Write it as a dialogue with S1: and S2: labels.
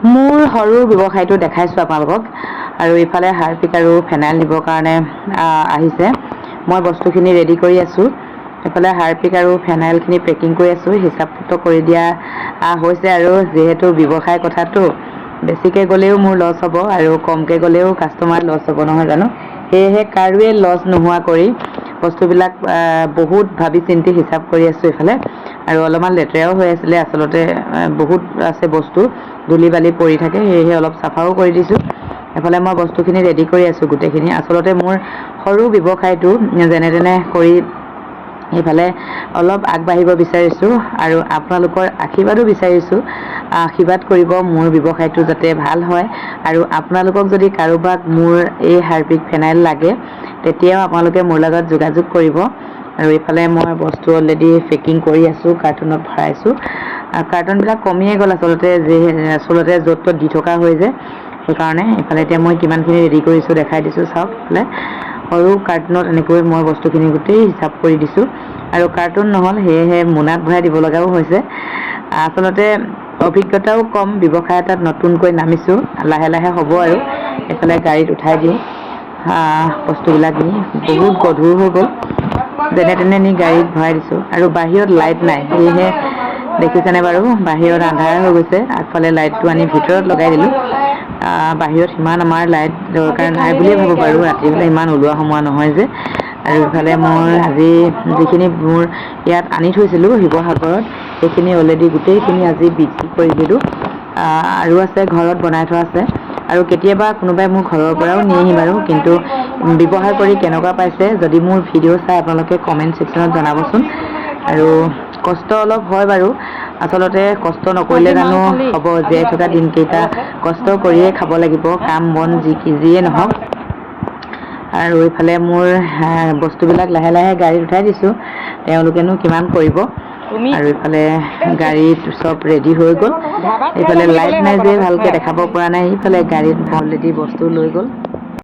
S1: মোৰ সৰু ব্যৱসায়টো দেখাইছোঁ আপোনালোকক আৰু ইফালে হাৰপিক আৰু ফেনাইল নিবৰ কাৰণে আহিছে। মই বস্তুখিনি ৰেডি কৰি আছোঁ। এফালে হাৰপিক আৰু ফেনাইলখিনি পেকিং কৰি আছোঁ। হিচাপ পত্ৰ কৰি দিয়া হৈছে আৰু যিহেতু ব্যৱসায় কথাটো বেছিকৈ গ'লেও মোৰ লছ হ'ব আৰু কমকৈ গ'লেও কাষ্টমাৰ লছ হ'ব নহয় জানো। সেয়েহে কাৰোৱে লছ নোহোৱা কৰি বস্তুবিলাক বহুত ভাবি চিন্তি হিচাপ কৰি আছোঁ এইফালে। আৰু অলপমান লেতেৰাও হৈ আছিলে, আচলতে বহুত আছে বস্তু, ধূলি বালি পৰি থাকে, সেয়েহে অলপ চাফাও কৰি দিছোঁ। এফালে মই বস্তুখিনি ৰেডি কৰি আছোঁ গোটেইখিনি। আচলতে মোৰ সৰু ব্যৱসায়টো যেনে তেনে কৰি এইফালে অলপ আগবাঢ়িব বিচাৰিছোঁ আৰু আপোনালোকৰ আশীৰ্বাদো বিচাৰিছোঁ। আশীৰ্বাদ কৰিব মোৰ ব্যৱসায়টো যাতে ভাল হয় আৰু আপোনালোকক যদি কাৰোবাক মোৰ এই হাৰপিক ফেনাইল লাগে তেতিয়াও আপোনালোকে মোৰ লগত যোগাযোগ কৰিব। আৰু এইফালে মই বস্তু অলৰেডি পেকিং কৰি আছোঁ, কাৰ্টুনত ভৰাইছোঁ। কাৰ্টনবিলাক কমিয়ে গ'ল আচলতে য'ত ত'ত দি থকা হৈ যায়, সেইকাৰণে এইফালে এতিয়া মই কিমানখিনি ৰেডি কৰিছোঁ দেখাই দিছোঁ। চাওক এইফালে সৰু কাৰ্টুনত এনেকৈ মই বস্তুখিনি গোটেই হিচাপ কৰি দিছোঁ আৰু কাৰ্টুন নহ'ল, সেয়েহে মোনাত ভৰাই দিব লগাও হৈছে। আচলতে অভিজ্ঞতাও কম, ব্যৱসায় এটাত নতুনকৈ নামিছোঁ, লাহে লাহে হ'ব আৰু। এইফালে গাড়ীত উঠাই দিওঁ বস্তুবিলাক নি, বহুত গধুৰ হৈ গ'ল, যেনে তেনে নি গাড়ীত ভৰাই দিছোঁ। আৰু বাহিৰত লাইট নাই, সেয়েহে দেখিছেনে বাৰু বাহিৰত আন্ধাৰ হৈ গৈছে। আগফালে লাইটটো আনি ভিতৰত লগাই দিলোঁ। বাহিৰত সিমান আমাৰ লাইট দৰকাৰ নাই বুলিয়ে ভাবোঁ বাৰু, ৰাতি হ'লে ইমান ওলোৱা সোমোৱা নহয় যে। আৰু ইফালে মই আজি যিখিনি মোৰ ইয়াত আনি থৈছিলোঁ শিৱসাগৰত, সেইখিনি অলৰেডি গোটেইখিনি আজি বিক্ৰী কৰি দিলোঁ। আৰু আছে ঘৰত বনাই থোৱা আছে আৰু কেতিয়াবা কোনোবাই মোৰ ঘৰৰ পৰাও নিয়েহি বাৰু। কিন্তু ব্যৱহাৰ কৰি কেনেকুৱা পাইছে, যদি মোৰ ভিডিঅ' চাই আপোনালোকে কমেণ্ট ছেকশ্যনত জনাবচোন। আৰু কষ্ট অলপ হয় বাৰু, আচলতে কষ্ট নকৰিলে জানো হ'ব। জীয়াই থকা দিনকেইটা কষ্ট কৰিয়ে খাব লাগিব, কাম বন যিয়ে নহওক। আৰু এইফালে মোৰ বস্তুবিলাক লাহে লাহে গাড়ীত উঠাই দিছোঁ, তেওঁলোকেনো কিমান কৰিব। আৰু ইফালে গাড়ীত চব ৰেডি হৈ গ'ল। এইফালে লাইট নাই যে ভালকৈ দেখাব পৰা নাই, ইফালে গাড়ীত অলৰেডি বস্তু লৈ গ'ল।